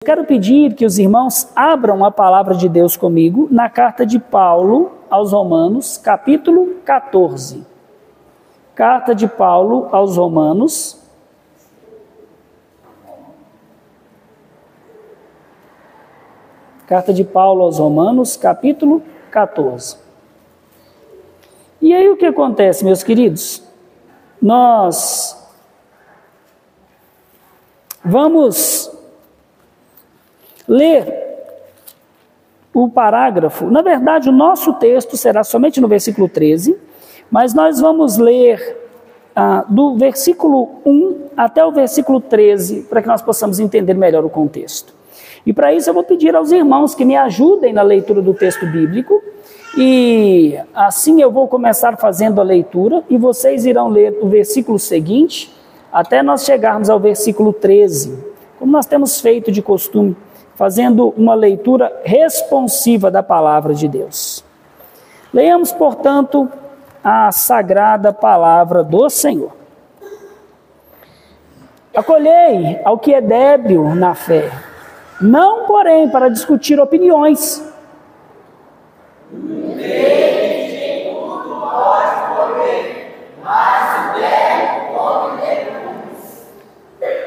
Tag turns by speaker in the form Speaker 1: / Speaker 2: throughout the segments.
Speaker 1: Quero pedir que os irmãos abram a palavra de Deus comigo na carta de Paulo aos Romanos, capítulo 14. Carta de Paulo aos Romanos, capítulo 14. E aí o que acontece, meus queridos? Nós vamos ler o parágrafo. Na verdade, o nosso texto será somente no versículo 13, mas nós vamos ler do versículo 1 até o versículo 13, para que nós possamos entender melhor o contexto. E para isso eu vou pedir aos irmãos que me ajudem na leitura do texto bíblico, e assim eu vou começar fazendo a leitura, e vocês irão ler o versículo seguinte, até nós chegarmos ao versículo 13, como nós temos feito de costume, fazendo uma leitura responsiva da palavra de Deus. Leiamos, portanto, a sagrada palavra do Senhor. Acolhei ao que é débil na fé, não, porém, para discutir opiniões.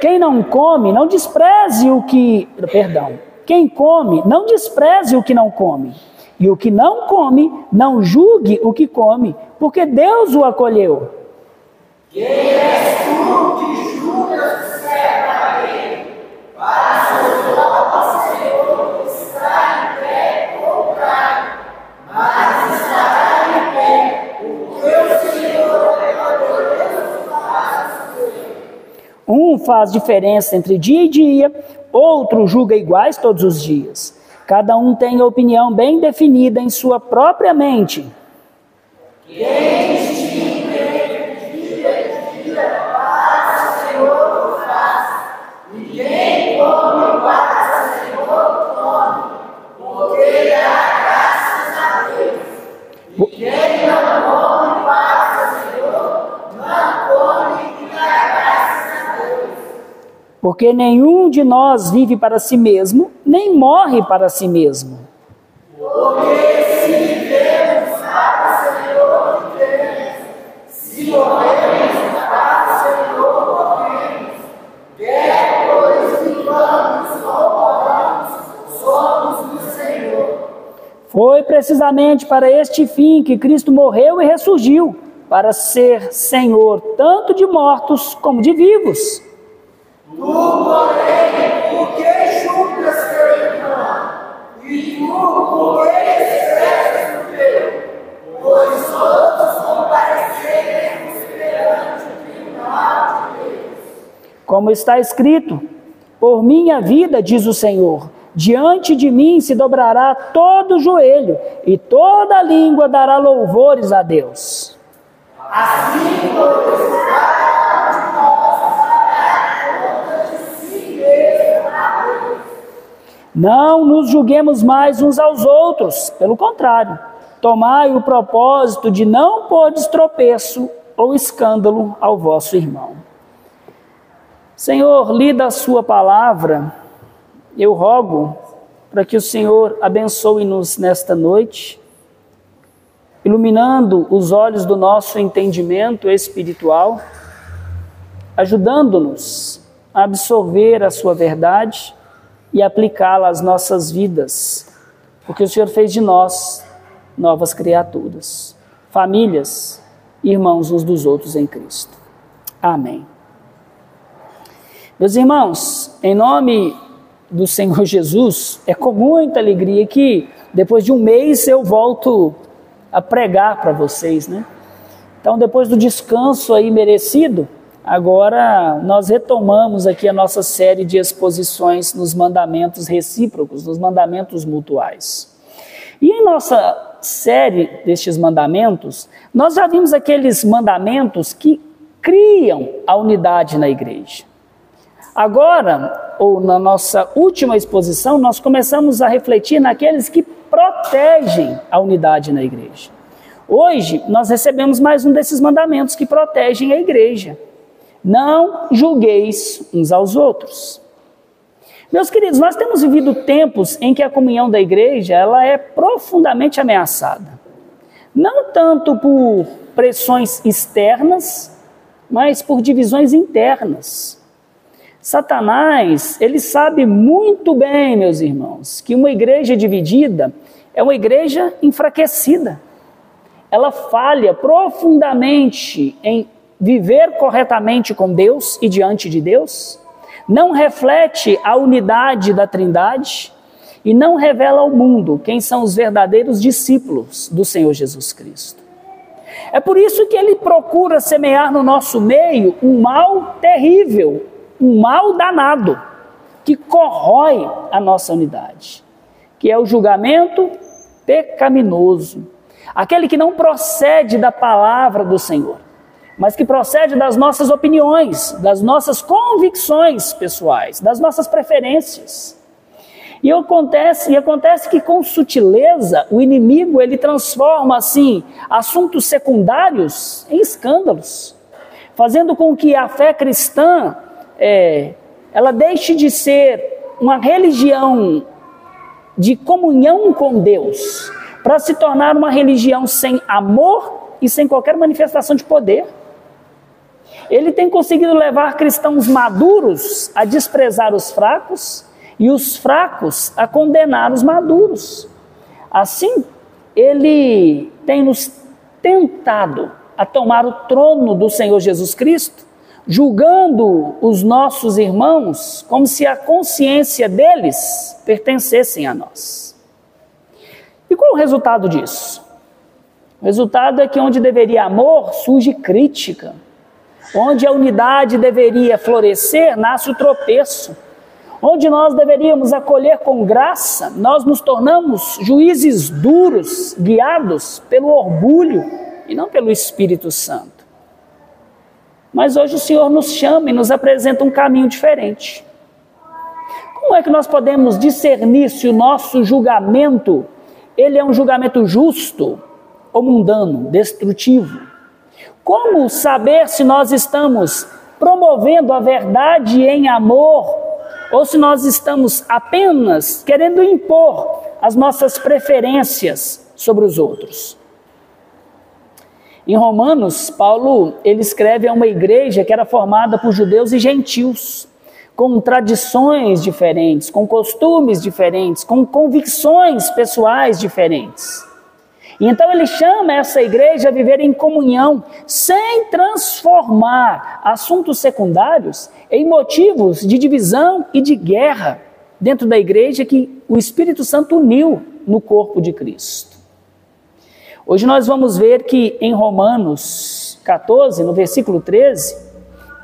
Speaker 1: Quem não come, não despreze o que... Quem come, não despreze o que não come. E o que não come, não julgue o que come, porque Deus o acolheu. Quem és tu que julgas o servo alheio? Para seus olhos, Senhor, está em pé ou cai, mas estará em pé, porque o Senhor é poderoso para um faz diferença entre dia e dia, outro julga iguais todos os dias. Cada um tem a opinião bem definida em sua própria mente. Quem distingue entre dia e dia, para o Senhor o faz. E quem come para o Senhor come, porque dá graças a Deus. E quem não come para o Senhor, não come e dá graças a Deus. Porque nenhum de nós vive para si mesmo, nem morre para si mesmo. Porque se vivemos para o Senhor, vivemos. Se morremos para o Senhor, morremos. Quer pois vivamos ou morramos, somos do Senhor. Foi precisamente para este fim que Cristo morreu e ressurgiu, para ser Senhor tanto de mortos como de vivos. Tu, porém, por que julgas teu irmão? E tu, por que desprezas o teu? Pois todos compareceremos perante o tribunal de Deus. Como está escrito, por minha vida, diz o Senhor, diante de mim se dobrará todo o joelho, e toda língua dará louvores a Deus. Assim, pois, não nos julguemos mais uns aos outros, pelo contrário, tomai o propósito de não pôr tropeço ou escândalo ao vosso irmão. Senhor, lida a sua palavra, eu rogo para que o Senhor abençoe-nos nesta noite, iluminando os olhos do nosso entendimento espiritual, ajudando-nos a absorver a sua verdade e aplicá-la às nossas vidas, porque o Senhor fez de nós novas criaturas, famílias, irmãos uns dos outros em Cristo. Amém. Meus irmãos, em nome do Senhor Jesus, é com muita alegria que depois de um mês eu volto a pregar para vocês, né? Então, depois do descanso aí merecido, agora nós retomamos aqui a nossa série de exposições nos mandamentos recíprocos, nos mandamentos mutuais. E em nossa série destes mandamentos, nós já vimos aqueles mandamentos que criam a unidade na igreja. Agora, ou na nossa última exposição, nós começamos a refletir naqueles que protegem a unidade na igreja. Hoje, nós recebemos mais um desses mandamentos que protegem a igreja. Não julgueis uns aos outros. Meus queridos, nós temos vivido tempos em que a comunhão da igreja ela é profundamente ameaçada. Não tanto por pressões externas, mas por divisões internas. Satanás, ele sabe muito bem, meus irmãos, que uma igreja dividida é uma igreja enfraquecida. Ela falha profundamente em viver corretamente com Deus e diante de Deus, não reflete a unidade da Trindade e não revela ao mundo quem são os verdadeiros discípulos do Senhor Jesus Cristo. É por isso que ele procura semear no nosso meio um mal terrível, um mal danado, que corrói a nossa unidade, que é o julgamento pecaminoso, aquele que não procede da palavra do Senhor, mas que procede das nossas opiniões, das nossas convicções pessoais, das nossas preferências. E acontece que com sutileza o inimigo ele transforma assim assuntos secundários em escândalos, fazendo com que a fé cristã ela deixe de ser uma religião de comunhão com Deus para se tornar uma religião sem amor e sem qualquer manifestação de poder. Ele tem conseguido levar cristãos maduros a desprezar os fracos e os fracos a condenar os maduros. Assim, ele tem nos tentado a tomar o trono do Senhor Jesus Cristo, julgando os nossos irmãos como se a consciência deles pertencessem a nós. E qual o resultado disso? O resultado é que onde deveria amor, surge crítica. Onde a unidade deveria florescer, nasce o tropeço. Onde nós deveríamos acolher com graça, nós nos tornamos juízes duros, guiados pelo orgulho e não pelo Espírito Santo. Mas hoje o Senhor nos chama e nos apresenta um caminho diferente. Como é que nós podemos discernir se o nosso julgamento, ele é um julgamento justo ou mundano, destrutivo? Como saber se nós estamos promovendo a verdade em amor ou se nós estamos apenas querendo impor as nossas preferências sobre os outros? Em Romanos, Paulo ele escreve a uma igreja que era formada por judeus e gentios, com tradições diferentes, com costumes diferentes, com convicções pessoais diferentes. E então ele chama essa igreja a viver em comunhão, sem transformar assuntos secundários em motivos de divisão e de guerra dentro da igreja que o Espírito Santo uniu no corpo de Cristo. Hoje nós vamos ver que em Romanos 14, no versículo 13,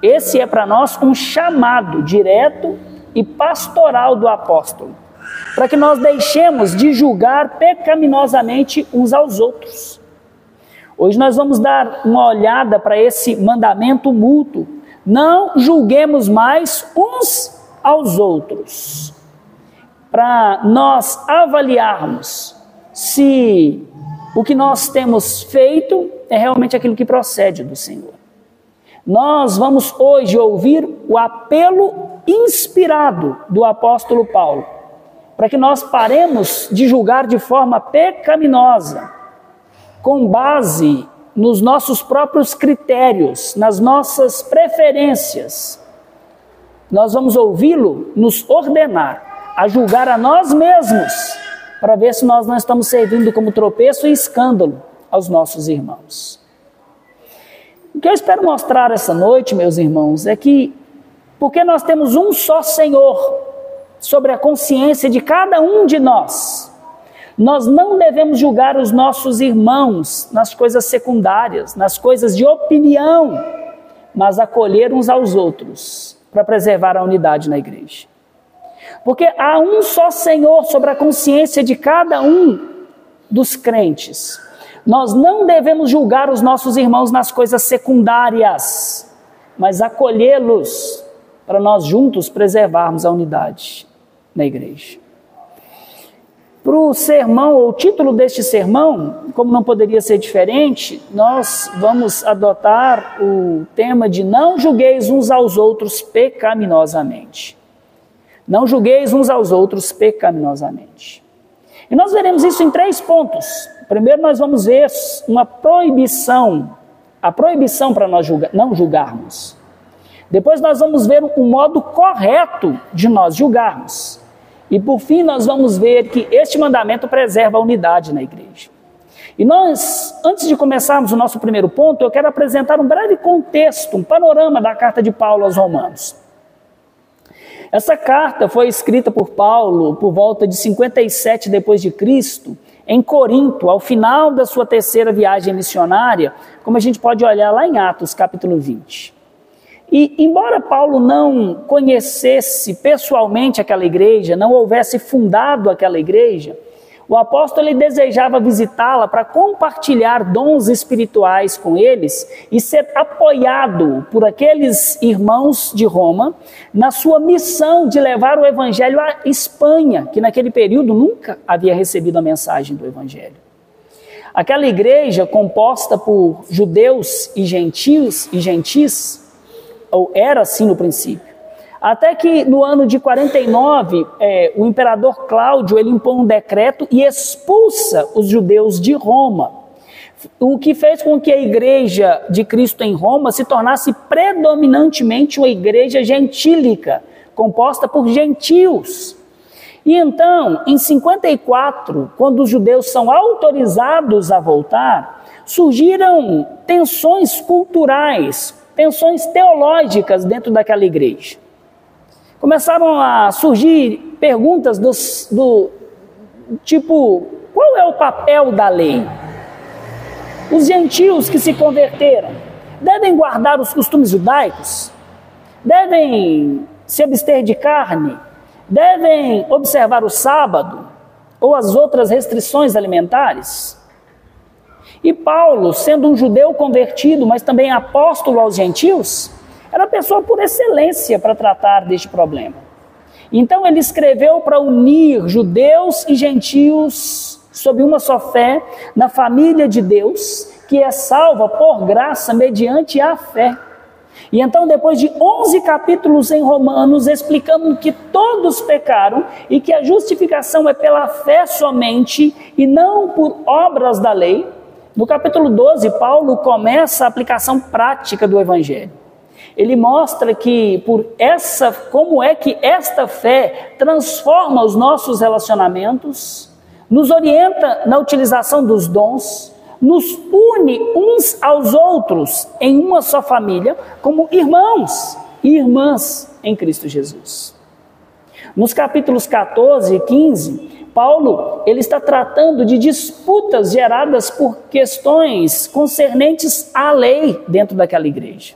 Speaker 1: esse é para nós um chamado direto e pastoral do apóstolo, para que nós deixemos de julgar pecaminosamente uns aos outros. Hoje nós vamos dar uma olhada para esse mandamento mútuo. Não julguemos mais uns aos outros, para nós avaliarmos se o que nós temos feito é realmente aquilo que procede do Senhor. Nós vamos hoje ouvir o apelo inspirado do apóstolo Paulo, para que nós paremos de julgar de forma pecaminosa, com base nos nossos próprios critérios, nas nossas preferências. Nós vamos ouvi-lo nos ordenar a julgar a nós mesmos, para ver se nós não estamos servindo como tropeço e escândalo aos nossos irmãos. O que eu espero mostrar essa noite, meus irmãos, é que, porque nós temos um só Senhor sobre a consciência de cada um de nós, nós não devemos julgar os nossos irmãos nas coisas secundárias, nas coisas de opinião, mas acolher uns aos outros para preservar a unidade na igreja. Porque há um só Senhor sobre a consciência de cada um dos crentes. Nós não devemos julgar os nossos irmãos nas coisas secundárias, mas acolhê-los para nós juntos preservarmos a unidade na igreja. Para o sermão, ou o título deste sermão, como não poderia ser diferente, nós vamos adotar o tema de não julgueis uns aos outros pecaminosamente. Não julgueis uns aos outros pecaminosamente. E nós veremos isso em 3 pontos. Primeiro nós vamos ver uma proibição, a proibição para nós não julgarmos. Depois nós vamos ver um modo correto de nós julgarmos. E por fim nós vamos ver que este mandamento preserva a unidade na igreja. E nós, antes de começarmos o nosso primeiro ponto, eu quero apresentar um breve contexto, um panorama da carta de Paulo aos Romanos. Essa carta foi escrita por Paulo por volta de 57 depois de Cristo, em Corinto, ao final da sua 3ª viagem missionária, como a gente pode olhar lá em Atos, capítulo 20. E, embora Paulo não conhecesse pessoalmente aquela igreja, não houvesse fundado aquela igreja, o apóstolo ele desejava visitá-la para compartilhar dons espirituais com eles e ser apoiado por aqueles irmãos de Roma na sua missão de levar o evangelho à Espanha, que naquele período nunca havia recebido a mensagem do evangelho. Aquela igreja composta por judeus e gentis, ou era assim no princípio, até que no ano de 49, o imperador Cláudio ele impõe um decreto e expulsa os judeus de Roma, o que fez com que a igreja de Cristo em Roma se tornasse predominantemente uma igreja gentílica, composta por gentios. E então, em 54, quando os judeus são autorizados a voltar, surgiram tensões culturais, tensões teológicas dentro daquela igreja. Começaram a surgir perguntas do tipo, qual é o papel da lei? Os gentios que se converteram devem guardar os costumes judaicos? Devem se abster de carne? Devem observar o sábado? Ou as outras restrições alimentares? E Paulo, sendo um judeu convertido, mas também apóstolo aos gentios, era a pessoa por excelência para tratar deste problema. Então ele escreveu para unir judeus e gentios sob uma só fé na família de Deus, que é salva por graça mediante a fé. E então, depois de 11 capítulos em Romanos, explicando que todos pecaram e que a justificação é pela fé somente e não por obras da lei, no capítulo 12, Paulo começa a aplicação prática do Evangelho. Ele mostra que como é que esta fé transforma os nossos relacionamentos, nos orienta na utilização dos dons, nos une uns aos outros em uma só família, como irmãos e irmãs em Cristo Jesus. Nos capítulos 14 e 15, Paulo ele está tratando de disputas geradas por questões concernentes à lei dentro daquela igreja.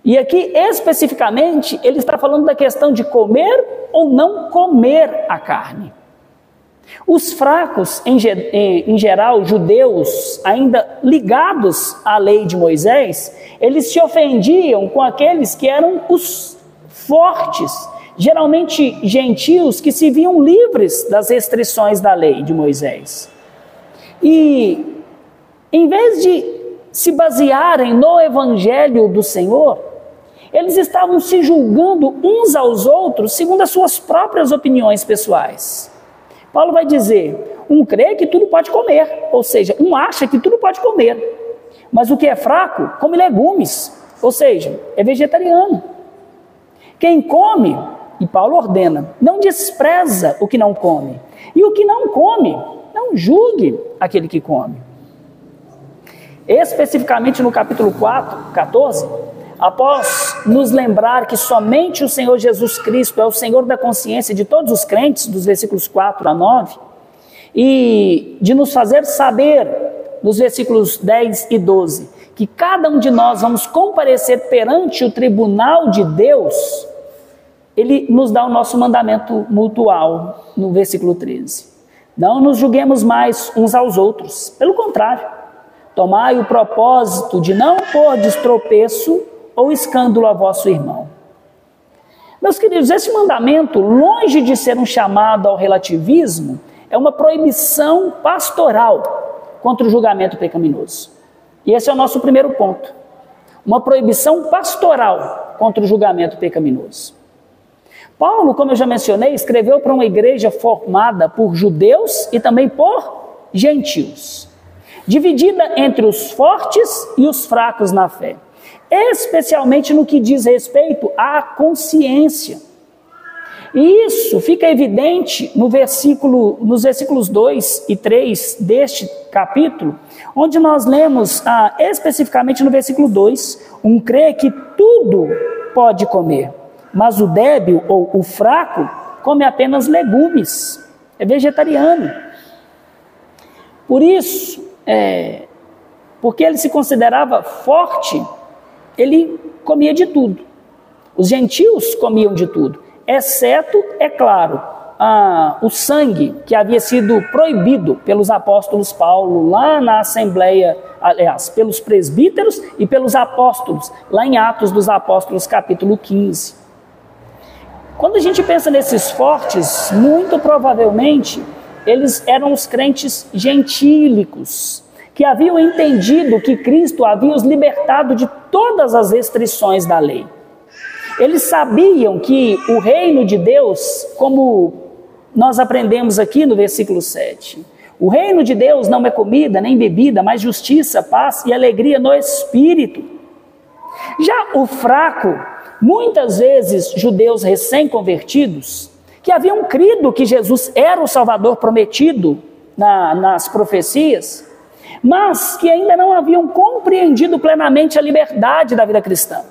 Speaker 1: E aqui, especificamente, ele está falando da questão de comer ou não comer a carne. Os fracos, em geral, judeus, ainda ligados à lei de Moisés, eles se ofendiam com aqueles que eram os fortes, geralmente gentios que se viam livres das restrições da lei de Moisés. E, em vez de se basearem no evangelho do Senhor, eles estavam se julgando uns aos outros segundo as suas próprias opiniões pessoais. Paulo vai dizer, um crê que tudo pode comer, ou seja, um acha que tudo pode comer, mas o que é fraco, come legumes, ou seja, é vegetariano. Quem come, e Paulo ordena, não despreza o que não come, e o que não come, não julgue aquele que come. Especificamente no capítulo 14, após nos lembrar que somente o Senhor Jesus Cristo é o Senhor da consciência de todos os crentes, dos versículos 4 a 9, e de nos fazer saber, nos versículos 10 e 12, que cada um de nós vamos comparecer perante o tribunal de Deus, ele nos dá o nosso mandamento mutual, no versículo 13. Não nos julguemos mais uns aos outros, pelo contrário, tomai o propósito de não pôr de tropeço ou escândalo a vosso irmão. Meus queridos, esse mandamento, longe de ser um chamado ao relativismo, é uma proibição pastoral contra o julgamento pecaminoso. E esse é o nosso primeiro ponto. Uma proibição pastoral contra o julgamento pecaminoso. Paulo, como eu já mencionei, escreveu para uma igreja formada por judeus e também por gentios, dividida entre os fortes e os fracos na fé, especialmente no que diz respeito à consciência. E isso fica evidente nos versículos 2 e 3 deste capítulo, onde nós lemos especificamente no versículo 2, um crê que tudo pode comer, mas o débil ou o fraco come apenas legumes, é vegetariano. Por isso, porque ele se considerava forte, ele comia de tudo. Os gentios comiam de tudo, exceto, é claro, o sangue que havia sido proibido pelos apóstolos Paulo lá na Assembleia, aliás, pelos presbíteros e pelos apóstolos, lá em Atos dos Apóstolos, capítulo 15. Quando a gente pensa nesses fortes, muito provavelmente eles eram os crentes gentílicos, que haviam entendido que Cristo havia os libertado de todas as restrições da lei. Eles sabiam que o reino de Deus, como nós aprendemos aqui no versículo 7, o reino de Deus não é comida nem bebida, mas justiça, paz e alegria no Espírito. Já o fraco, muitas vezes judeus recém-convertidos, que haviam crido que Jesus era o Salvador prometido nas profecias, mas que ainda não haviam compreendido plenamente a liberdade da vida cristã.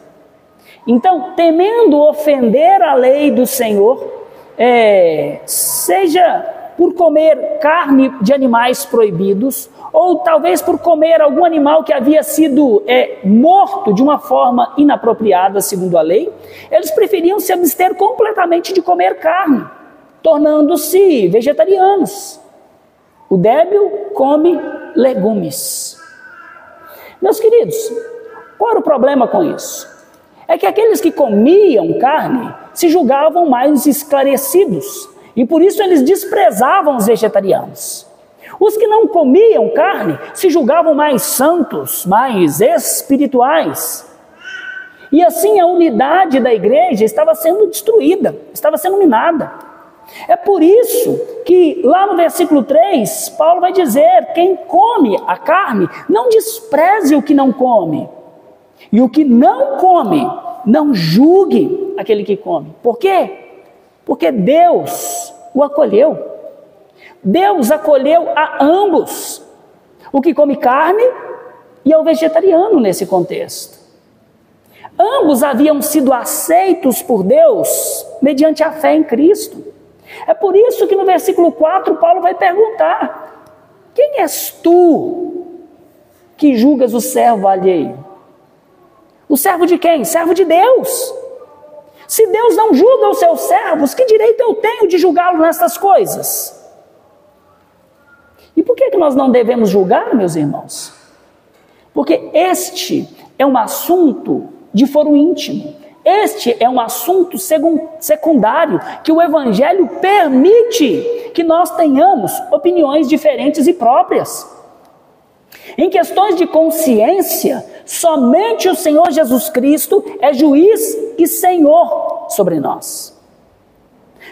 Speaker 1: Então, temendo ofender a lei do Senhor, seja por comer carne de animais proibidos, ou talvez por comer algum animal que havia sido morto de uma forma inapropriada, segundo a lei, eles preferiam se abster completamente de comer carne, tornando-se vegetarianos. O débil come legumes. Meus queridos, qual era o problema com isso? É que aqueles que comiam carne se julgavam mais esclarecidos, e por isso eles desprezavam os vegetarianos. Os que não comiam carne se julgavam mais santos, mais espirituais. E assim a unidade da igreja estava sendo destruída, estava sendo minada. É por isso que lá no versículo 3, Paulo vai dizer: quem come a carne, não despreze o que não come. E o que não come, não julgue aquele que come. Por quê? Porque Deus o acolheu. Deus acolheu a ambos, o que come carne e ao vegetariano nesse contexto. Ambos haviam sido aceitos por Deus mediante a fé em Cristo. É por isso que no versículo 4 Paulo vai perguntar: quem és tu que julgas o servo alheio? O servo de quem? Servo de Deus. Se Deus não julga os seus servos, que direito eu tenho de julgá-lo nessas coisas? E por que nós não devemos julgar, meus irmãos? Porque este é um assunto de foro íntimo. Este é um assunto secundário, que o Evangelho permite que nós tenhamos opiniões diferentes e próprias. Em questões de consciência, somente o Senhor Jesus Cristo é juiz e Senhor sobre nós.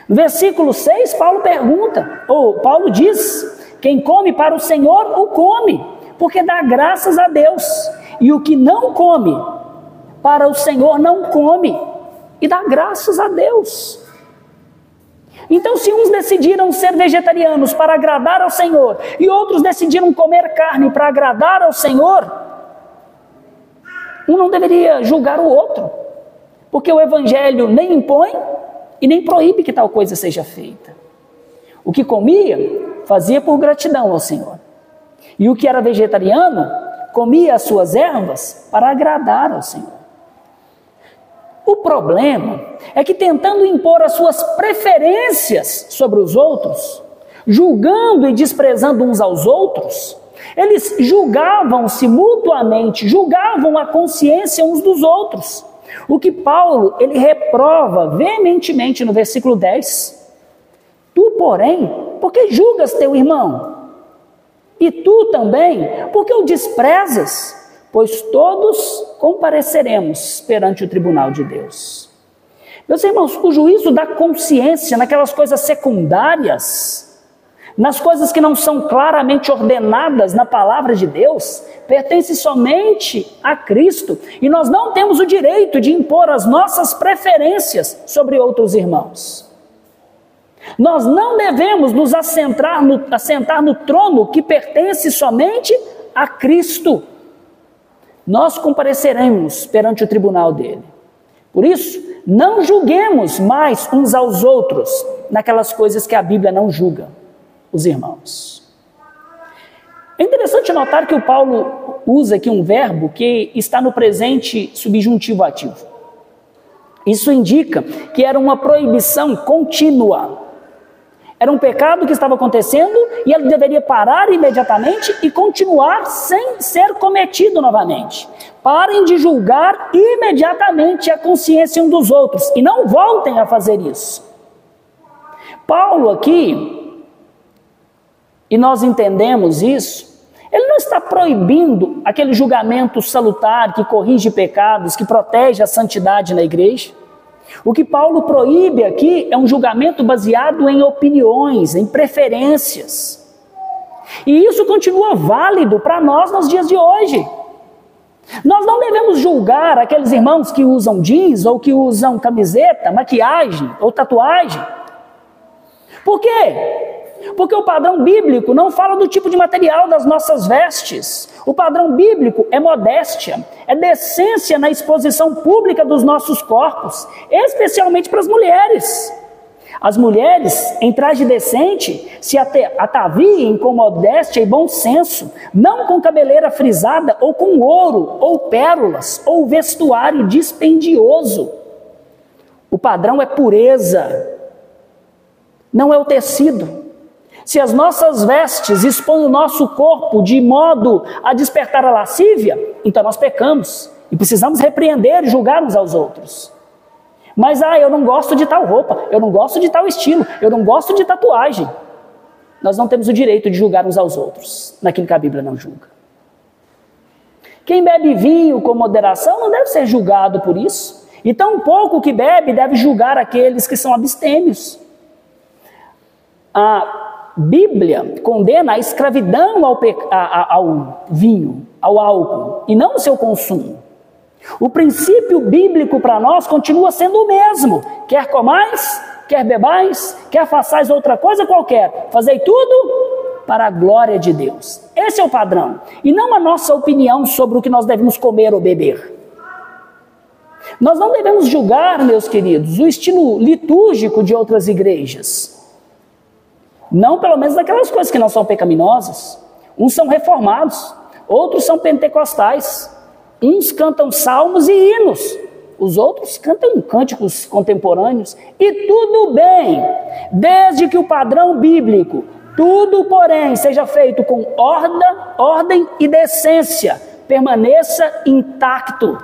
Speaker 1: No versículo 6, Paulo diz: quem come para o Senhor, o come, porque dá graças a Deus. E o que não come, para o Senhor não come, e dá graças a Deus. Então, se uns decidiram ser vegetarianos para agradar ao Senhor, e outros decidiram comer carne para agradar ao Senhor, um não deveria julgar o outro, porque o Evangelho nem impõe e nem proíbe que tal coisa seja feita. O que comia, fazia por gratidão ao Senhor. E o que era vegetariano, comia as suas ervas para agradar ao Senhor. O problema é que, tentando impor as suas preferências sobre os outros, julgando e desprezando uns aos outros, eles julgavam-se mutuamente, julgavam a consciência uns dos outros. O que Paulo, ele reprova veementemente no versículo 10. Tu, porém, por que julgas teu irmão? E tu também, por que o desprezas? Pois todos compareceremos perante o tribunal de Deus. Meus irmãos, o juízo da consciência naquelas coisas secundárias, nas coisas que não são claramente ordenadas na palavra de Deus, pertence somente a Cristo. E nós não temos o direito de impor as nossas preferências sobre outros irmãos. Nós não devemos nos assentar no trono que pertence somente a Cristo. Nós compareceremos perante o tribunal dele. Por isso, não julguemos mais uns aos outros naquelas coisas que a Bíblia não julga os irmãos. É interessante notar que o Paulo usa aqui um verbo que está no presente subjuntivo ativo. Isso indica que era uma proibição contínua. Era um pecado que estava acontecendo e ele deveria parar imediatamente e continuar sem ser cometido novamente. Parem de julgar imediatamente a consciência um dos outros e não voltem a fazer isso. Paulo aqui, e nós entendemos isso, ele não está proibindo aquele julgamento salutar que corrige pecados, que protege a santidade na igreja. O que Paulo proíbe aqui é um julgamento baseado em opiniões, em preferências. E isso continua válido para nós nos dias de hoje. Nós não devemos julgar aqueles irmãos que usam jeans ou que usam camiseta, maquiagem ou tatuagem. Por quê? Porque o padrão bíblico não fala do tipo de material das nossas vestes. O padrão bíblico é modéstia, é decência na exposição pública dos nossos corpos, especialmente para as mulheres. As mulheres, em traje decente, se ataviem com modéstia e bom senso, não com cabeleira frisada ou com ouro, ou pérolas, ou vestuário dispendioso. O padrão é pureza, não é o tecido. Se as nossas vestes expõem o nosso corpo de modo a despertar a lascívia, então nós pecamos e precisamos repreender e julgar uns aos outros. Mas, eu não gosto de tal roupa, eu não gosto de tal estilo, eu não gosto de tatuagem. Nós não temos o direito de julgar uns aos outros, naquilo que a Bíblia não julga. Quem bebe vinho com moderação não deve ser julgado por isso, e tão pouco que bebe deve julgar aqueles que são abstêmios. A Bíblia condena a escravidão ao vinho, ao álcool, e não o seu consumo. O princípio bíblico para nós continua sendo o mesmo. Quer comais, quer bebais, quer façais outra coisa qualquer, fazei tudo para a glória de Deus. Esse é o padrão, e não a nossa opinião sobre o que nós devemos comer ou beber. Nós não devemos julgar, meus queridos, o estilo litúrgico de outras igrejas. Não pelo menos daquelas coisas que não são pecaminosas. Uns são reformados, outros são pentecostais. Uns cantam salmos e hinos, os outros cantam cânticos contemporâneos. E tudo bem, desde que o padrão bíblico, tudo porém seja feito com ordem e decência, permaneça intacto.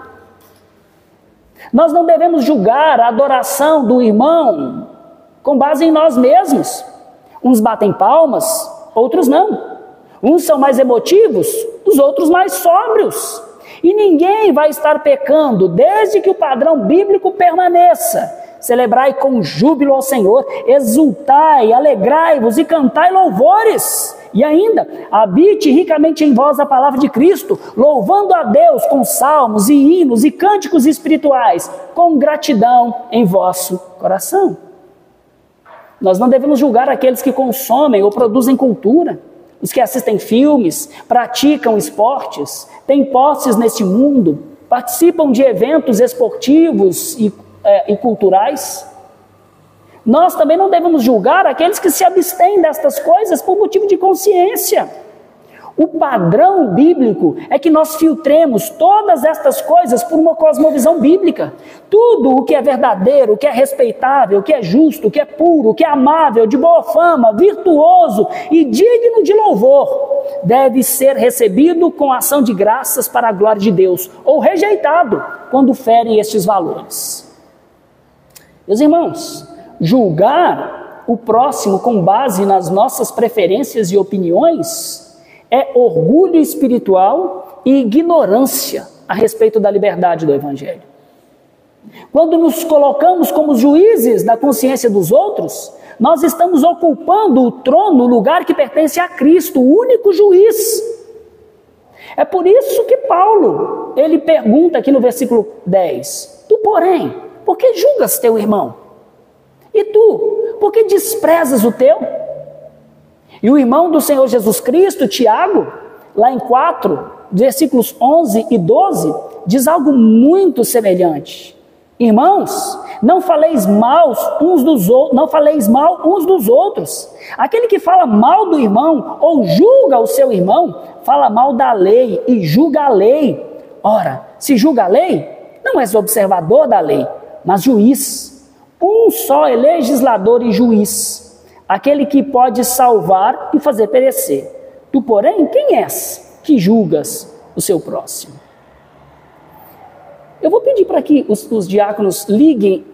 Speaker 1: Nós não devemos julgar a adoração do irmão com base em nós mesmos. Uns batem palmas, outros não. Uns são mais emotivos, os outros mais sóbrios. E ninguém vai estar pecando desde que o padrão bíblico permaneça. Celebrai com júbilo ao Senhor, exultai, alegrai-vos e cantai louvores. E ainda, habite ricamente em vós a palavra de Cristo, louvando a Deus com salmos e hinos e cânticos espirituais, com gratidão em vosso coração. Nós não devemos julgar aqueles que consomem ou produzem cultura, os que assistem filmes, praticam esportes, têm posses neste mundo, participam de eventos esportivos e culturais. Nós também não devemos julgar aqueles que se abstêm destas coisas por motivo de consciência. O padrão bíblico é que nós filtremos todas estas coisas por uma cosmovisão bíblica. Tudo o que é verdadeiro, o que é respeitável, o que é justo, o que é puro, o que é amável, de boa fama, virtuoso e digno de louvor, deve ser recebido com ação de graças para a glória de Deus, ou rejeitado quando ferem estes valores. Meus irmãos, julgar o próximo com base nas nossas preferências e opiniões é orgulho espiritual e ignorância a respeito da liberdade do Evangelho. Quando nos colocamos como juízes da consciência dos outros, nós estamos ocupando o trono, o lugar que pertence a Cristo, o único juiz. É por isso que Paulo, ele pergunta aqui no versículo 10, tu, porém, por que julgas teu irmão? E tu, por que desprezas o teu? E o irmão do Senhor Jesus Cristo, Tiago, lá em 4, versículos 11 e 12, diz algo muito semelhante. Irmãos, não faleis mal uns dos outros. Aquele que fala mal do irmão ou julga o seu irmão, fala mal da lei e julga a lei. Ora, se julga a lei, não és observador da lei, mas juiz. Um só é legislador e juiz, aquele que pode salvar e fazer perecer. Tu, porém, quem és que julgas o seu próximo? Eu vou pedir para que os diáconos liguem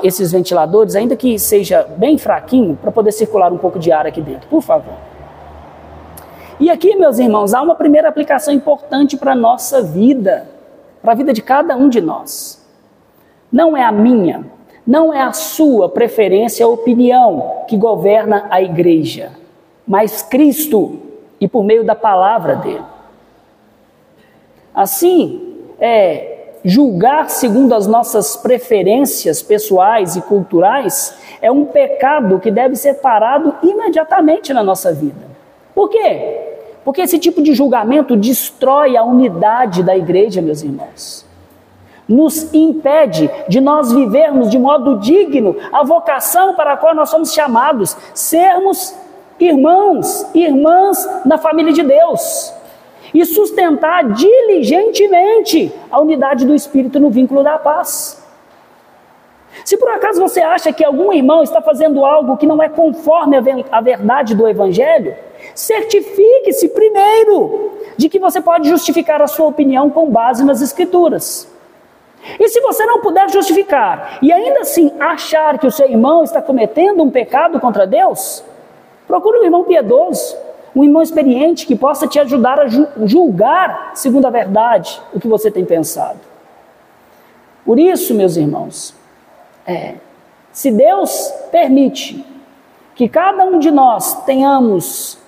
Speaker 1: esses ventiladores, ainda que seja bem fraquinho, para poder circular um pouco de ar aqui dentro, por favor. E aqui, meus irmãos, há uma primeira aplicação importante para a nossa vida, para a vida de cada um de nós. Não é a minha, não é a sua preferência ou opinião que governa a igreja, mas Cristo e por meio da palavra dele. Assim, julgar segundo as nossas preferências pessoais e culturais é um pecado que deve ser parado imediatamente na nossa vida. Por quê? Porque esse tipo de julgamento destrói a unidade da igreja, meus irmãos. Nos impede de nós vivermos de modo digno a vocação para a qual nós somos chamados, sermos irmãos, irmãs na família de Deus. E sustentar diligentemente a unidade do Espírito no vínculo da paz. Se por acaso você acha que algum irmão está fazendo algo que não é conforme a verdade do Evangelho, certifique-se primeiro de que você pode justificar a sua opinião com base nas Escrituras. E se você não puder justificar e ainda assim achar que o seu irmão está cometendo um pecado contra Deus, procure um irmão piedoso, um irmão experiente que possa te ajudar a julgar segundo a verdade o que você tem pensado. Por isso, meus irmãos, se Deus permite que cada um de nós tenhamos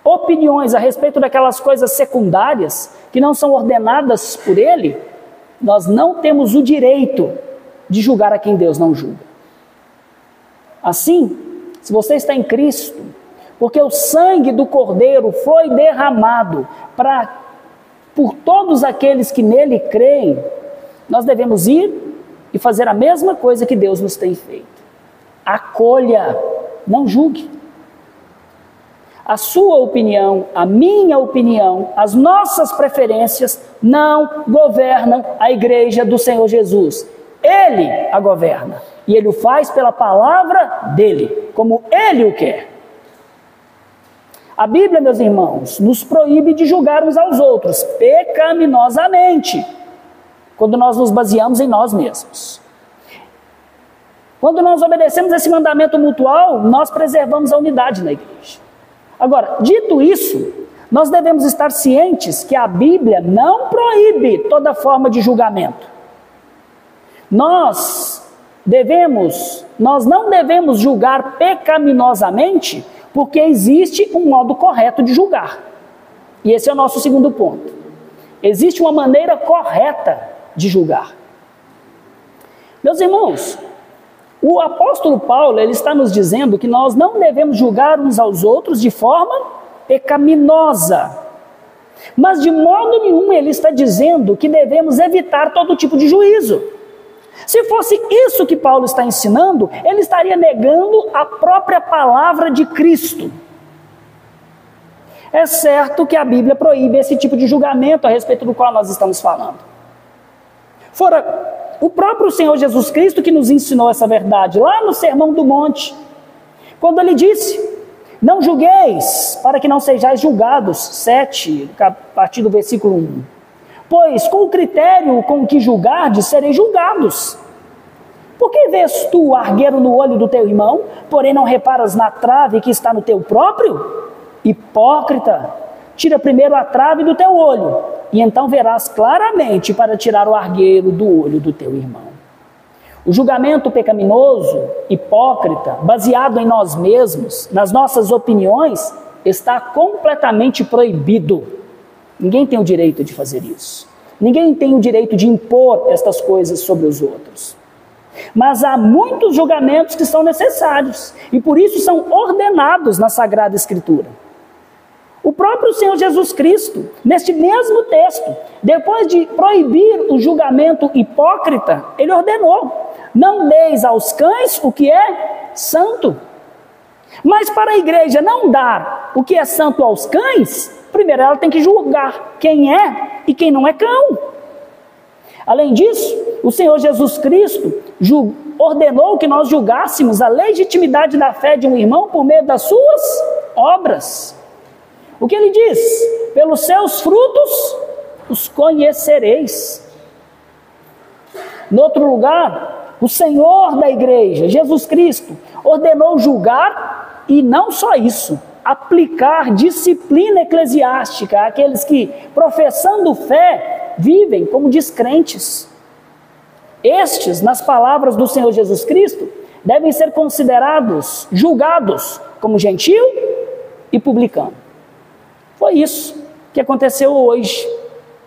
Speaker 1: opiniões a respeito daquelas coisas secundárias que não são ordenadas por Ele, nós não temos o direito de julgar a quem Deus não julga. Assim, se você está em Cristo, porque o sangue do Cordeiro foi derramado por todos aqueles que nele creem, nós devemos ir e fazer a mesma coisa que Deus nos tem feito. Acolha, não julgue. A sua opinião, a minha opinião, as nossas preferências não governam a igreja do Senhor Jesus. Ele a governa. E Ele o faz pela palavra dEle, como Ele o quer. A Bíblia, meus irmãos, nos proíbe de julgar uns aos outros pecaminosamente, quando nós nos baseamos em nós mesmos. Quando nós obedecemos esse mandamento mutual, nós preservamos a unidade na igreja. Agora, dito isso, nós devemos estar cientes que a Bíblia não proíbe toda forma de julgamento. Nós não devemos julgar pecaminosamente, porque existe um modo correto de julgar. E esse é o nosso segundo ponto. Existe uma maneira correta de julgar. Meus irmãos, o apóstolo Paulo, ele está nos dizendo que nós não devemos julgar uns aos outros de forma pecaminosa. Mas de modo nenhum ele está dizendo que devemos evitar todo tipo de juízo. Se fosse isso que Paulo está ensinando, ele estaria negando a própria palavra de Cristo. É certo que a Bíblia proíbe esse tipo de julgamento a respeito do qual nós estamos falando. Fora o próprio Senhor Jesus Cristo que nos ensinou essa verdade, lá no Sermão do Monte, quando ele disse: não julgueis, para que não sejais julgados, 7, a partir do versículo 1. Pois com o critério com que julgardes, sereis julgados. Por que vês tu o argueiro no olho do teu irmão, porém não reparas na trave que está no teu próprio? Hipócrita, tira primeiro a trave do teu olho, e então verás claramente para tirar o argueiro do olho do teu irmão. O julgamento pecaminoso, hipócrita, baseado em nós mesmos, nas nossas opiniões, está completamente proibido. Ninguém tem o direito de fazer isso. Ninguém tem o direito de impor estas coisas sobre os outros. Mas há muitos julgamentos que são necessários e por isso são ordenados na Sagrada Escritura. O próprio Senhor Jesus Cristo, neste mesmo texto, depois de proibir o julgamento hipócrita, ele ordenou: não deis aos cães o que é santo. Mas para a igreja não dar o que é santo aos cães, primeiro ela tem que julgar quem é e quem não é cão. Além disso, o Senhor Jesus Cristo ordenou que nós julgássemos a legitimidade da fé de um irmão por meio das suas obras. O que ele diz? Pelos seus frutos os conhecereis. No outro lugar, o Senhor da igreja, Jesus Cristo, ordenou julgar e não só isso, aplicar disciplina eclesiástica àqueles que, professando fé, vivem como descrentes. Estes, nas palavras do Senhor Jesus Cristo, devem ser considerados, julgados como gentil e publicano. Foi isso que aconteceu hoje,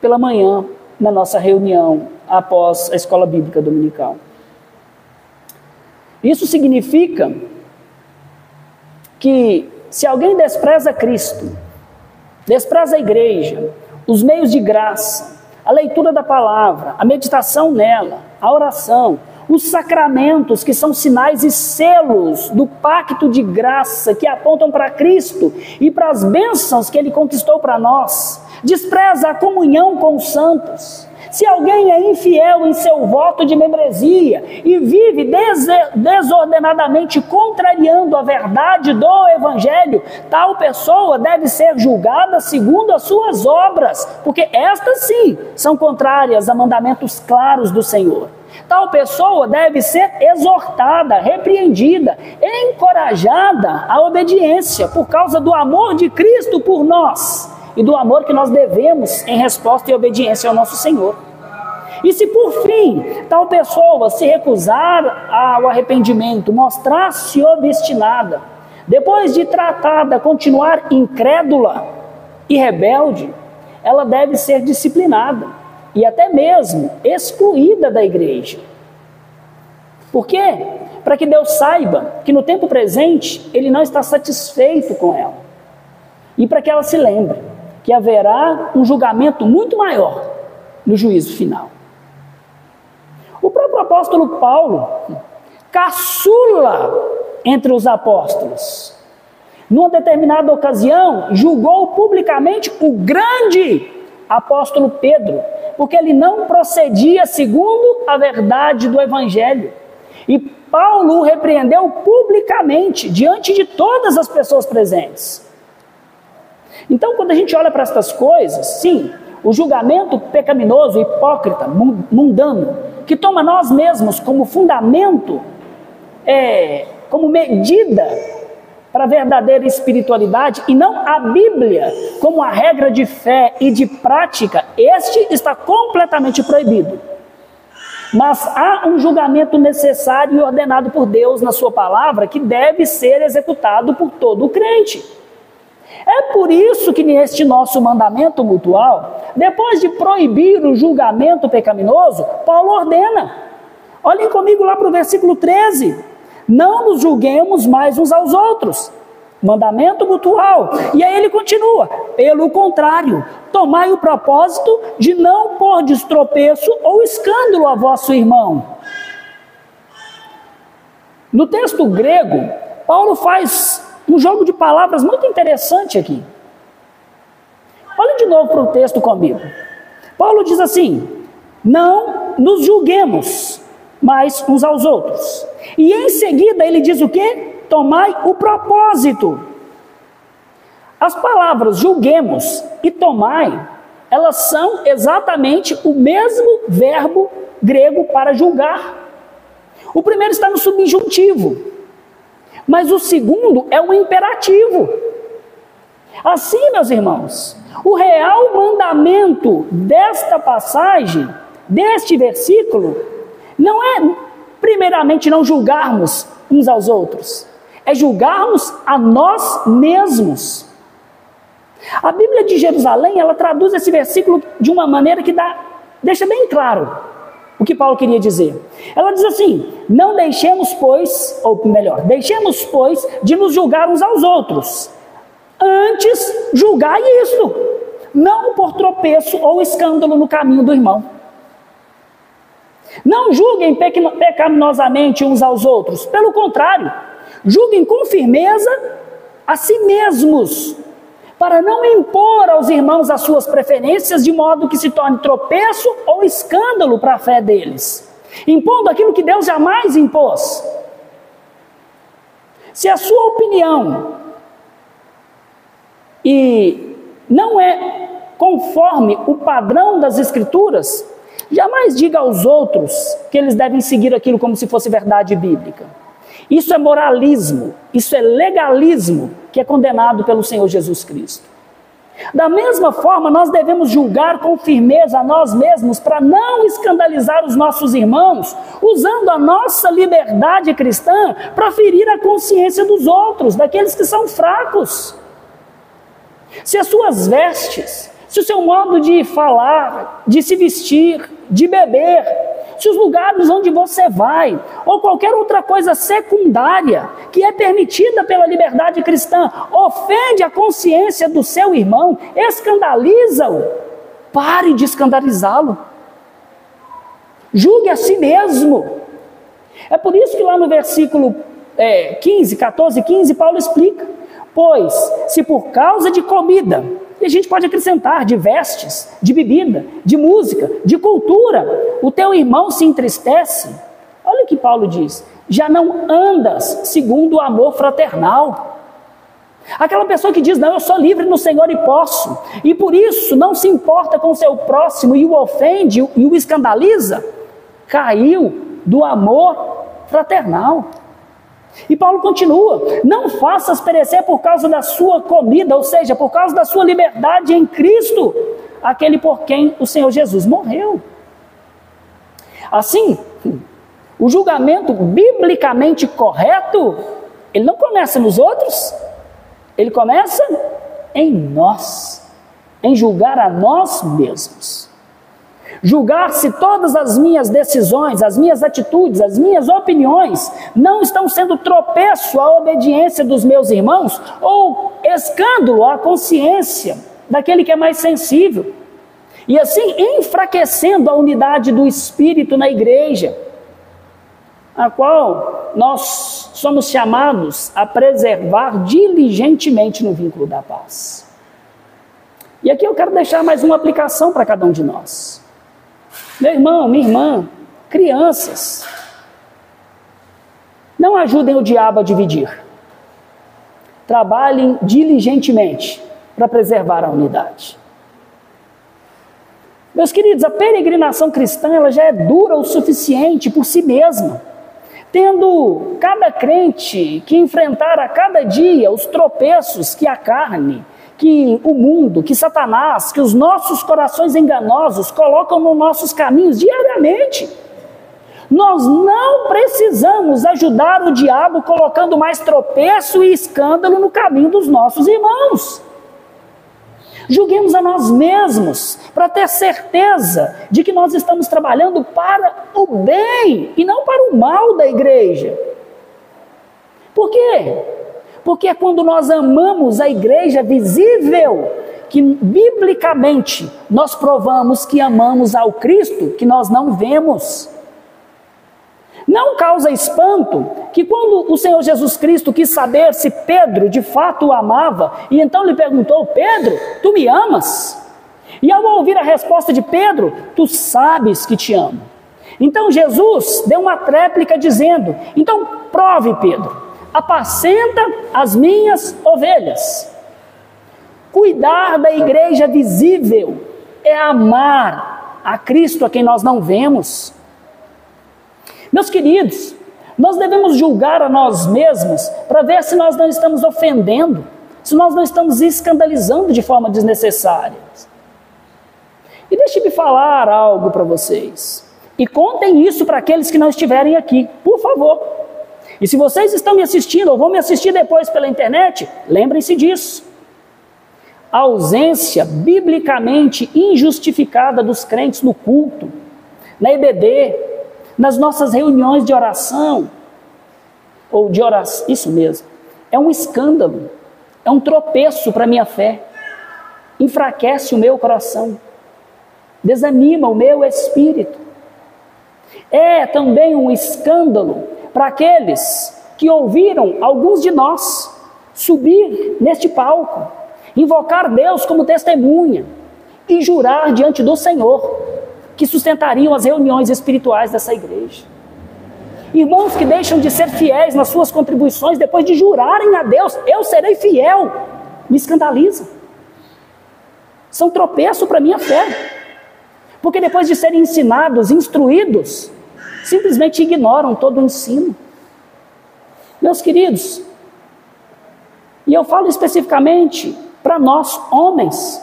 Speaker 1: pela manhã, na nossa reunião, após a escola bíblica dominical. Isso significa que se alguém despreza Cristo, despreza a igreja, os meios de graça, a leitura da palavra, a meditação nela, a oração, os sacramentos que são sinais e selos do pacto de graça que apontam para Cristo e para as bênçãos que Ele conquistou para nós, despreza a comunhão com os santos, se alguém é infiel em seu voto de membresia e vive desordenadamente contrariando a verdade do Evangelho, tal pessoa deve ser julgada segundo as suas obras, porque estas sim são contrárias a mandamentos claros do Senhor. Tal pessoa deve ser exortada, repreendida, encorajada à obediência por causa do amor de Cristo por nós e do amor que nós devemos em resposta e obediência ao nosso Senhor. E se por fim tal pessoa se recusar ao arrependimento, mostrar-se obstinada, depois de tratada continuar incrédula e rebelde, ela deve ser disciplinada e até mesmo excluída da igreja. Por quê? Para que Deus saiba que no tempo presente Ele não está satisfeito com ela. E para que ela se lembre que haverá um julgamento muito maior no juízo final. O próprio apóstolo Paulo, caçula entre os apóstolos, numa determinada ocasião, julgou publicamente o grande apóstolo Pedro, porque ele não procedia segundo a verdade do Evangelho. E Paulo o repreendeu publicamente, diante de todas as pessoas presentes. Então, quando a gente olha para estas coisas, sim, o julgamento pecaminoso, hipócrita, mundano, que toma nós mesmos como fundamento, como medida para a verdadeira espiritualidade, e não a Bíblia como a regra de fé e de prática, este está completamente proibido. Mas há um julgamento necessário e ordenado por Deus na sua palavra, que deve ser executado por todo o crente. É por isso que neste nosso mandamento mutual, depois de proibir o julgamento pecaminoso, Paulo ordena. Olhem comigo lá para o versículo 13. Não nos julguemos mais uns aos outros. Mandamento mutual. E aí ele continua. Pelo contrário, tomai o propósito de não pôr de tropeço ou escândalo a vosso irmão. No texto grego, Paulo faz um jogo de palavras muito interessante aqui. Olha de novo para o texto comigo. Paulo diz assim: não nos julguemos mais uns aos outros. E em seguida ele diz o quê? Tomai o propósito. As palavras julguemos e tomai, elas são exatamente o mesmo verbo grego para julgar. O primeiro está no subjuntivo, mas o segundo é um imperativo. Assim, meus irmãos, o real mandamento desta passagem, deste versículo, não é primeiramente, não julgarmos uns aos outros, é julgarmos a nós mesmos. A Bíblia de Jerusalém, ela traduz esse versículo de uma maneira que deixa bem claro o que Paulo queria dizer. Ela diz assim: não deixemos, pois, ou melhor, deixemos, pois, de nos julgar uns aos outros. Antes, julgai isto, não por tropeço ou escândalo no caminho do irmão. Não julguem pecaminosamente uns aos outros. Pelo contrário, julguem com firmeza a si mesmos, para não impor aos irmãos as suas preferências, de modo que se torne tropeço ou escândalo para a fé deles, impondo aquilo que Deus jamais impôs. Se a sua opinião não é conforme o padrão das Escrituras, jamais diga aos outros que eles devem seguir aquilo como se fosse verdade bíblica. Isso é moralismo, isso é legalismo, que é condenado pelo Senhor Jesus Cristo. Da mesma forma, nós devemos julgar com firmeza a nós mesmos, para não escandalizar os nossos irmãos, usando a nossa liberdade cristã para ferir a consciência dos outros, daqueles que são fracos. Se as suas vestes, se o seu modo de falar, de se vestir, de beber, se os lugares onde você vai, ou qualquer outra coisa secundária que é permitida pela liberdade cristã, ofende a consciência do seu irmão, escandaliza-o, pare de escandalizá-lo. Julgue a si mesmo. É por isso que lá no versículo 14 e 15, Paulo explica: pois, se por causa de comida, e a gente pode acrescentar de vestes, de bebida, de música, de cultura, o teu irmão se entristece, olha o que Paulo diz: já não andas segundo o amor fraternal. Aquela pessoa que diz: não, eu sou livre no Senhor e posso, e por isso não se importa com o seu próximo e o ofende e o escandaliza, caiu do amor fraternal. E Paulo continua: não faças perecer por causa da sua comida, ou seja, por causa da sua liberdade em Cristo, aquele por quem o Senhor Jesus morreu. Assim, o julgamento biblicamente correto, ele não começa nos outros, ele começa em nós, em julgar a nós mesmos. Julgar se todas as minhas decisões, as minhas atitudes, as minhas opiniões não estão sendo tropeço à obediência dos meus irmãos ou escândalo à consciência daquele que é mais sensível. E assim enfraquecendo a unidade do Espírito na igreja, a qual nós somos chamados a preservar diligentemente no vínculo da paz. E aqui eu quero deixar mais uma aplicação para cada um de nós. Meu irmão, minha irmã, crianças, não ajudem o diabo a dividir. Trabalhem diligentemente para preservar a unidade. Meus queridos, a peregrinação cristã ela já é dura o suficiente por si mesma, tendo cada crente que enfrentar a cada dia os tropeços que a carne, que o mundo, que Satanás, que os nossos corações enganosos colocam nos nossos caminhos diariamente. Nós não precisamos ajudar o diabo colocando mais tropeço e escândalo no caminho dos nossos irmãos. Julguemos a nós mesmos, para ter certeza de que nós estamos trabalhando para o bem e não para o mal da igreja. Por quê? Porque é quando nós amamos a igreja visível que, biblicamente, nós provamos que amamos ao Cristo que nós não vemos. Não causa espanto que quando o Senhor Jesus Cristo quis saber se Pedro de fato o amava, e então lhe perguntou: Pedro, tu me amas? E ao ouvir a resposta de Pedro: tu sabes que te amo. Então Jesus deu uma tréplica dizendo: então prove, Pedro, apacenta as minhas ovelhas. Cuidar da igreja visível é amar a Cristo a quem nós não vemos. Meus queridos, nós devemos julgar a nós mesmos para ver se nós não estamos ofendendo, se nós não estamos escandalizando de forma desnecessária. E deixe-me falar algo para vocês. E contem isso para aqueles que não estiverem aqui, por favor. E se vocês estão me assistindo ou vão me assistir depois pela internet, lembrem-se disso. A ausência biblicamente injustificada dos crentes no culto, na EBD, nas nossas reuniões de oração, ou de oração, isso mesmo, é um escândalo, é um tropeço para a minha fé, enfraquece o meu coração, desanima o meu espírito. É também um escândalo para aqueles que ouviram alguns de nós subir neste palco, invocar Deus como testemunha e jurar diante do Senhor que sustentariam as reuniões espirituais dessa igreja. Irmãos que deixam de ser fiéis nas suas contribuições depois de jurarem a Deus, eu serei fiel, me escandalizam. São tropeço para a minha fé, porque depois de serem ensinados, instruídos, simplesmente ignoram todo o ensino. Meus queridos, e eu falo especificamente para nós homens,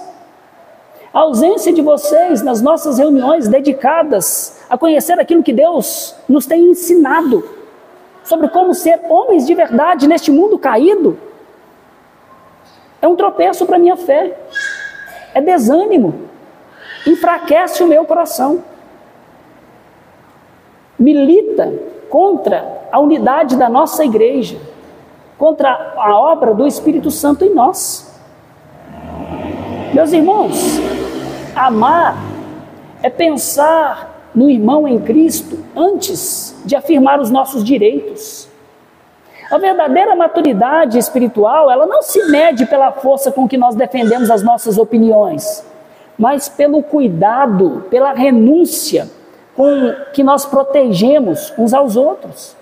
Speaker 1: a ausência de vocês nas nossas reuniões dedicadas a conhecer aquilo que Deus nos tem ensinado sobre como ser homens de verdade neste mundo caído, é um tropeço para a minha fé, é desânimo, enfraquece o meu coração, milita contra a unidade da nossa igreja, contra a obra do Espírito Santo em nós. Meus irmãos, amar é pensar no irmão em Cristo antes de afirmar os nossos direitos. A verdadeira maturidade espiritual, ela não se mede pela força com que nós defendemos as nossas opiniões, mas pelo cuidado, pela renúncia com que nós protegemos uns aos outros.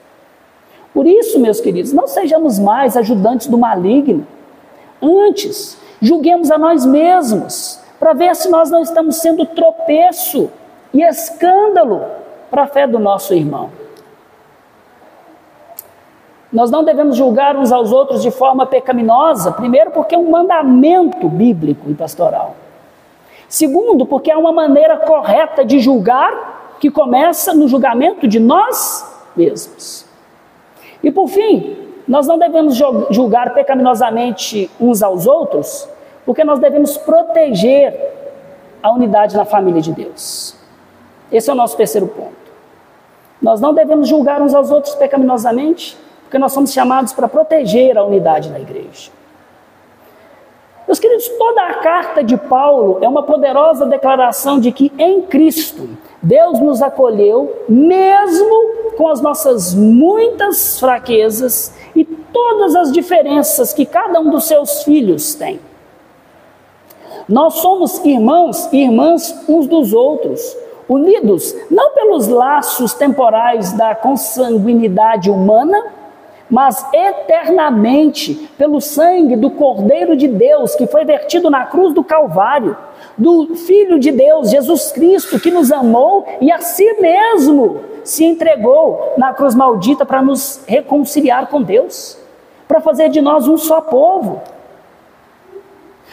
Speaker 1: Por isso, meus queridos, não sejamos mais ajudantes do maligno. Antes, julguemos a nós mesmos, para ver se nós não estamos sendo tropeço e escândalo para a fé do nosso irmão. Nós não devemos julgar uns aos outros de forma pecaminosa, primeiro porque é um mandamento bíblico e pastoral. Segundo, porque é uma maneira correta de julgar, que começa no julgamento de nós mesmos. E por fim, nós não devemos julgar pecaminosamente uns aos outros, porque nós devemos proteger a unidade na família de Deus. Esse é o nosso terceiro ponto. Nós não devemos julgar uns aos outros pecaminosamente, porque nós somos chamados para proteger a unidade da igreja. Meus queridos, toda a carta de Paulo é uma poderosa declaração de que em Cristo Deus nos acolheu, mesmo com as nossas muitas fraquezas e todas as diferenças que cada um dos seus filhos tem. Nós somos irmãos e irmãs uns dos outros, unidos não pelos laços temporais da consanguinidade humana, mas eternamente pelo sangue do Cordeiro de Deus, que foi vertido na cruz do Calvário, do Filho de Deus, Jesus Cristo, que nos amou e a si mesmo se entregou na cruz maldita para nos reconciliar com Deus, para fazer de nós um só povo.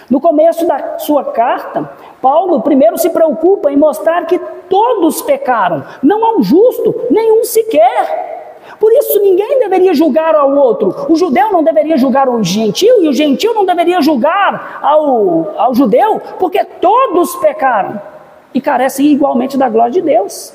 Speaker 1: No começo da sua carta, Paulo primeiro se preocupa em mostrar que todos pecaram, não há um justo, nenhum sequer. Por isso ninguém deveria julgar ao outro. O judeu não deveria julgar o gentil, e o gentil não deveria julgar ao judeu, porque todos pecaram e carecem igualmente da glória de Deus.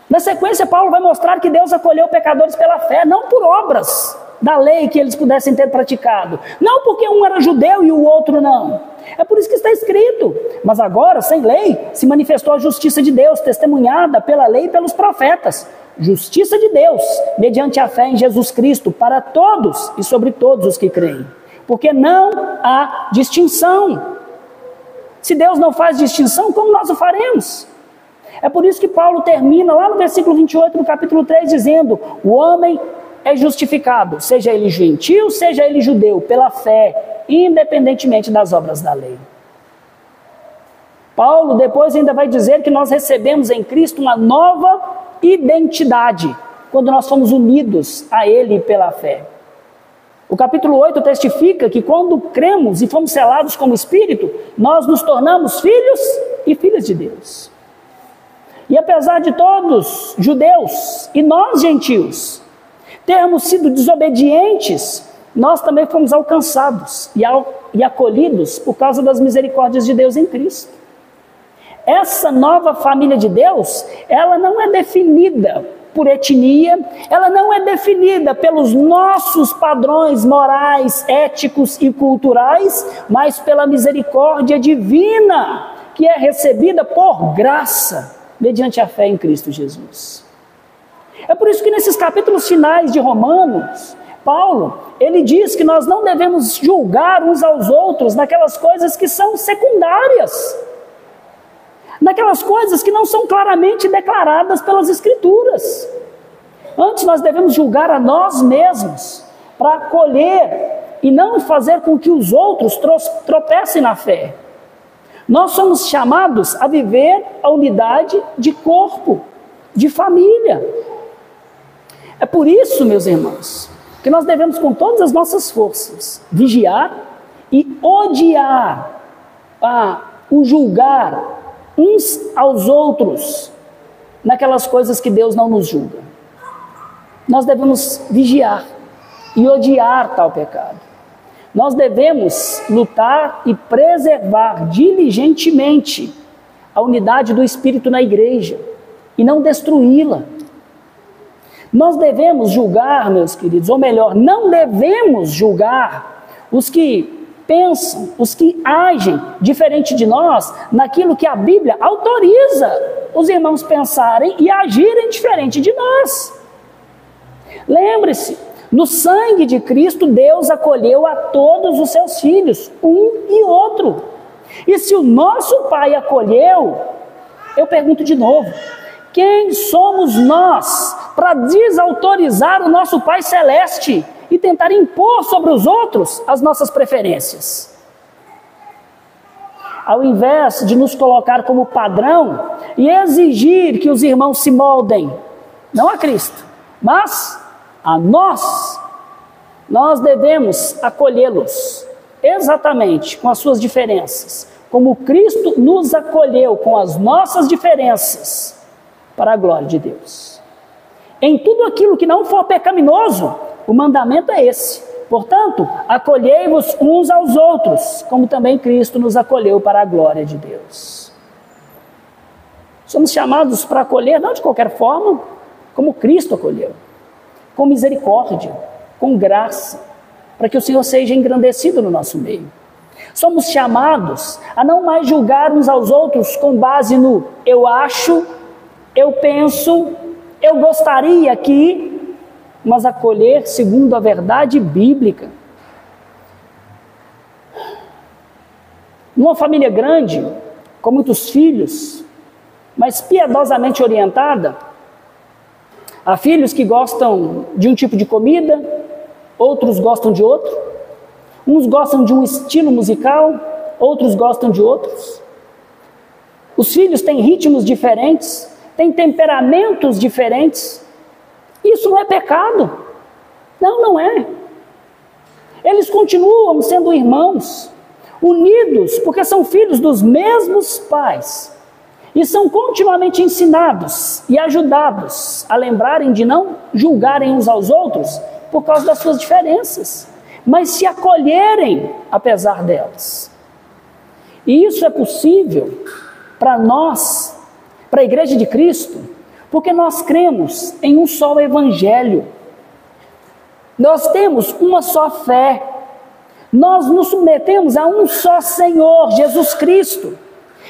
Speaker 1: Na sequência, Paulo vai mostrar que Deus acolheu pecadores pela fé, não por obras da lei que eles pudessem ter praticado, não porque um era judeu e o outro não. É por isso que está escrito: mas agora, sem lei, se manifestou a justiça de Deus, testemunhada pela lei e pelos profetas. Justiça de Deus, mediante a fé em Jesus Cristo, para todos e sobre todos os que creem. Porque não há distinção. Se Deus não faz distinção, como nós o faremos? É por isso que Paulo termina lá no versículo 28 do capítulo 3, dizendo: o homem é justificado, seja ele gentil, seja ele judeu, pela fé, independentemente das obras da lei. Paulo depois ainda vai dizer que nós recebemos em Cristo uma nova identidade, quando nós somos unidos a Ele pela fé. O capítulo 8 testifica que quando cremos e fomos selados como Espírito, nós nos tornamos filhos e filhas de Deus. E apesar de todos, judeus e nós gentios, termos sido desobedientes, nós também fomos alcançados e acolhidos por causa das misericórdias de Deus em Cristo. Essa nova família de Deus, ela não é definida por etnia, ela não é definida pelos nossos padrões morais, éticos e culturais, mas pela misericórdia divina, que é recebida por graça, mediante a fé em Cristo Jesus. É por isso que nesses capítulos finais de Romanos, Paulo, ele diz que nós não devemos julgar uns aos outros naquelas coisas que são secundárias, naquelas coisas que não são claramente declaradas pelas Escrituras. Antes nós devemos julgar a nós mesmos, para acolher e não fazer com que os outros tropecem na fé. Nós somos chamados a viver a unidade de corpo, de família. É por isso, meus irmãos, que nós devemos com todas as nossas forças vigiar e odiar o julgar uns aos outros naquelas coisas que Deus não nos julga. Nós devemos vigiar e odiar tal pecado. Nós devemos lutar e preservar diligentemente a unidade do Espírito na igreja e não destruí-la. Nós devemos julgar, meus queridos, ou melhor, não devemos julgar os que pensam, os que agem diferente de nós naquilo que a Bíblia autoriza os irmãos pensarem e agirem diferente de nós. Lembre-se, no sangue de Cristo, Deus acolheu a todos os seus filhos, um e outro. E se o nosso Pai acolheu, eu pergunto de novo, quem somos nós para desautorizar o nosso Pai Celeste e tentar impor sobre os outros as nossas preferências? Ao invés de nos colocar como padrão e exigir que os irmãos se moldem, não a Cristo, mas a nós devemos acolhê-los exatamente com as suas diferenças, como Cristo nos acolheu com as nossas diferenças, para a glória de Deus. Em tudo aquilo que não for pecaminoso, o mandamento é esse. Portanto, acolhei-vos uns aos outros, como também Cristo nos acolheu para a glória de Deus. Somos chamados para acolher, não de qualquer forma, como Cristo acolheu, com misericórdia, com graça, para que o Senhor seja engrandecido no nosso meio. Somos chamados a não mais julgar uns aos outros com base no eu acho, eu penso, eu gostaria que, mas acolher segundo a verdade bíblica. Numa família grande, com muitos filhos, mas piedosamente orientada, há filhos que gostam de um tipo de comida, outros gostam de outro. Uns gostam de um estilo musical, outros gostam de outros. Os filhos têm ritmos diferentes, têm temperamentos diferentes. Isso não é pecado. Não, não é. Eles continuam sendo irmãos, unidos, porque são filhos dos mesmos pais. E são continuamente ensinados e ajudados a lembrarem de não julgarem uns aos outros por causa das suas diferenças, mas se acolherem apesar delas. E isso é possível para nós, para a Igreja de Cristo, porque nós cremos em um só Evangelho. Nós temos uma só fé. Nós nos submetemos a um só Senhor, Jesus Cristo.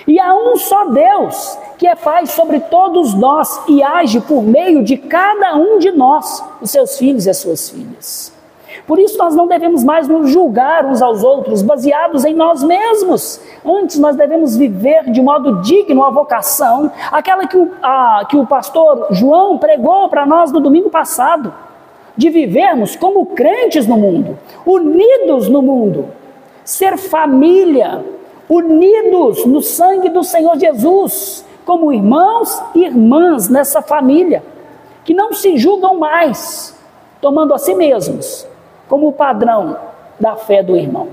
Speaker 1: E há um só Deus, que é Pai sobre todos nós e age por meio de cada um de nós, os seus filhos e as suas filhas. Por isso nós não devemos mais nos julgar uns aos outros, baseados em nós mesmos. Antes nós devemos viver de modo digno a vocação, aquela que o pastor João pregou para nós no domingo passado, de vivermos como crentes no mundo, unidos no mundo, ser família, unidos no sangue do Senhor Jesus, como irmãos e irmãs nessa família, que não se julgam mais, tomando a si mesmos como o padrão da fé do irmão.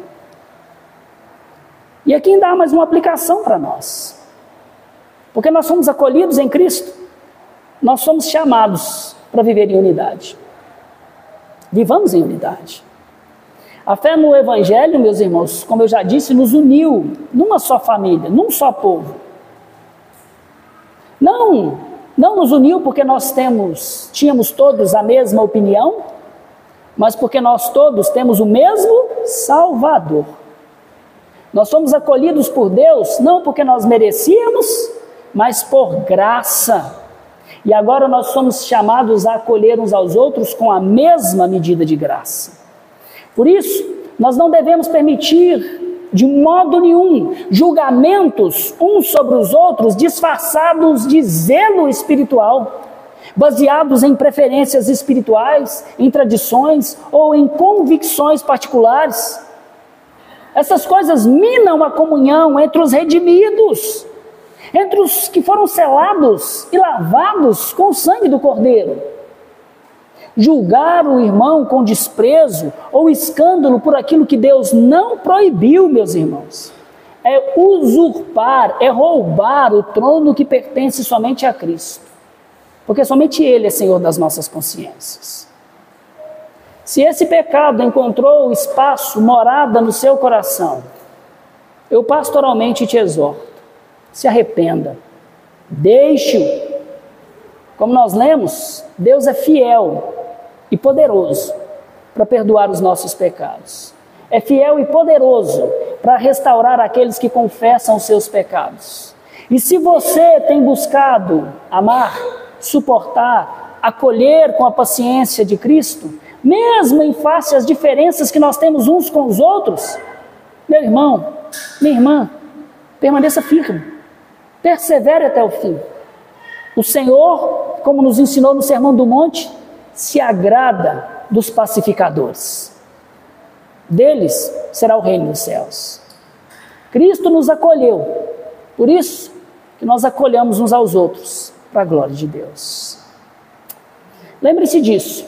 Speaker 1: E aqui ainda há mais uma aplicação para nós. Porque nós somos acolhidos em Cristo, nós somos chamados para viver em unidade. Vivamos em unidade. A fé no Evangelho, meus irmãos, como eu já disse, nos uniu numa só família, num só povo. Não nos uniu porque nós tínhamos todos a mesma opinião, mas porque nós todos temos o mesmo Salvador. Nós somos acolhidos por Deus, não porque nós merecíamos, mas por graça. E agora nós somos chamados a acolher uns aos outros com a mesma medida de graça. Por isso, nós não devemos permitir, de modo nenhum, julgamentos uns sobre os outros disfarçados de zelo espiritual, baseados em preferências espirituais, em tradições ou em convicções particulares. Essas coisas minam a comunhão entre os redimidos, entre os que foram selados e lavados com o sangue do Cordeiro. Julgar o irmão com desprezo ou escândalo por aquilo que Deus não proibiu, meus irmãos, é usurpar, é roubar o trono que pertence somente a Cristo, porque somente Ele é Senhor das nossas consciências. Se esse pecado encontrou espaço, morada no seu coração, eu pastoralmente te exorto, se arrependa, deixe-o. Como nós lemos, Deus é fiel e poderoso para perdoar os nossos pecados. É fiel e poderoso para restaurar aqueles que confessam os seus pecados. E se você tem buscado amar, suportar, acolher com a paciência de Cristo, mesmo em face às diferenças que nós temos uns com os outros, meu irmão, minha irmã, permaneça firme. Persevere até o fim. O Senhor, como nos ensinou no Sermão do Monte, se agrada dos pacificadores. Deles será o reino dos céus. Cristo nos acolheu, por isso que nós acolhamos uns aos outros, para a glória de Deus. Lembre-se disso.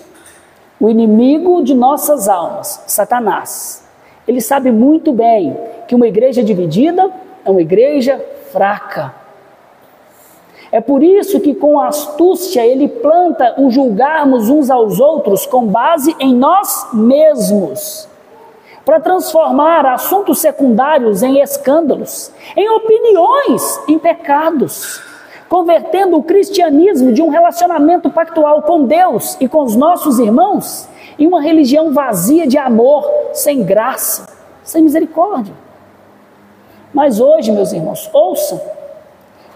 Speaker 1: O inimigo de nossas almas, Satanás, ele sabe muito bem que uma igreja dividida é uma igreja fraca. É por isso que com astúcia ele planta o julgarmos uns aos outros com base em nós mesmos, para transformar assuntos secundários em escândalos, em opiniões em pecados, convertendo o cristianismo de um relacionamento pactual com Deus e com os nossos irmãos em uma religião vazia de amor, sem graça, sem misericórdia. Mas hoje, meus irmãos, ouçam,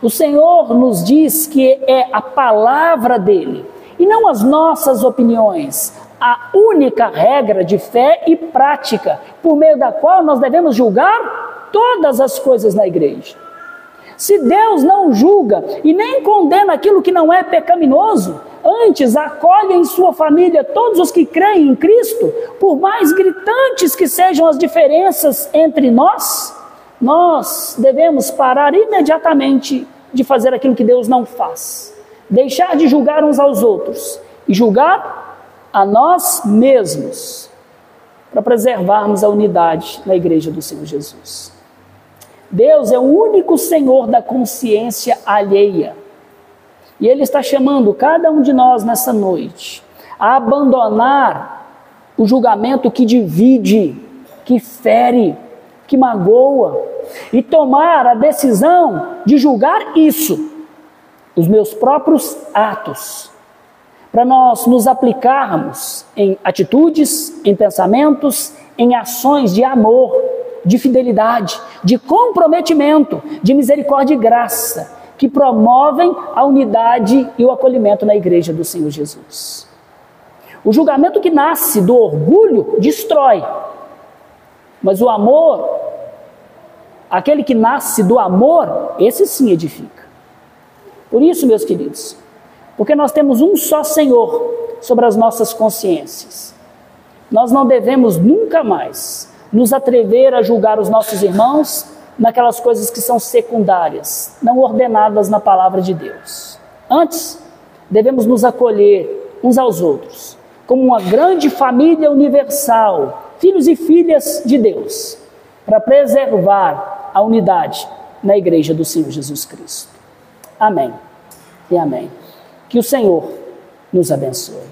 Speaker 1: o Senhor nos diz que é a palavra dele, e não as nossas opiniões, a única regra de fé e prática, por meio da qual nós devemos julgar todas as coisas na igreja. Se Deus não julga e nem condena aquilo que não é pecaminoso, antes acolhe em sua família todos os que creem em Cristo, por mais gritantes que sejam as diferenças entre nós, nós devemos parar imediatamente de fazer aquilo que Deus não faz, deixar de julgar uns aos outros e julgar a nós mesmos, para preservarmos a unidade na igreja do Senhor Jesus. Deus é o único Senhor da consciência alheia, e Ele está chamando cada um de nós nessa noite a abandonar o julgamento que divide, que fere, que magoa, e tomar a decisão de julgar isso, os meus próprios atos, para nós nos aplicarmos em atitudes, em pensamentos, em ações de amor, de fidelidade, de comprometimento, de misericórdia e graça, que promovem a unidade e o acolhimento na igreja do Senhor Jesus. O julgamento que nasce do orgulho destrói, mas o amor, aquele que nasce do amor, esse sim edifica. Por isso, meus queridos, porque nós temos um só Senhor sobre as nossas consciências, nós não devemos nunca mais nos atrever a julgar os nossos irmãos naquelas coisas que são secundárias, não ordenadas na palavra de Deus. Antes, devemos nos acolher uns aos outros, como uma grande família universal, filhos e filhas de Deus, para preservar a unidade na igreja do Senhor Jesus Cristo. Amém e amém. Que o Senhor nos abençoe.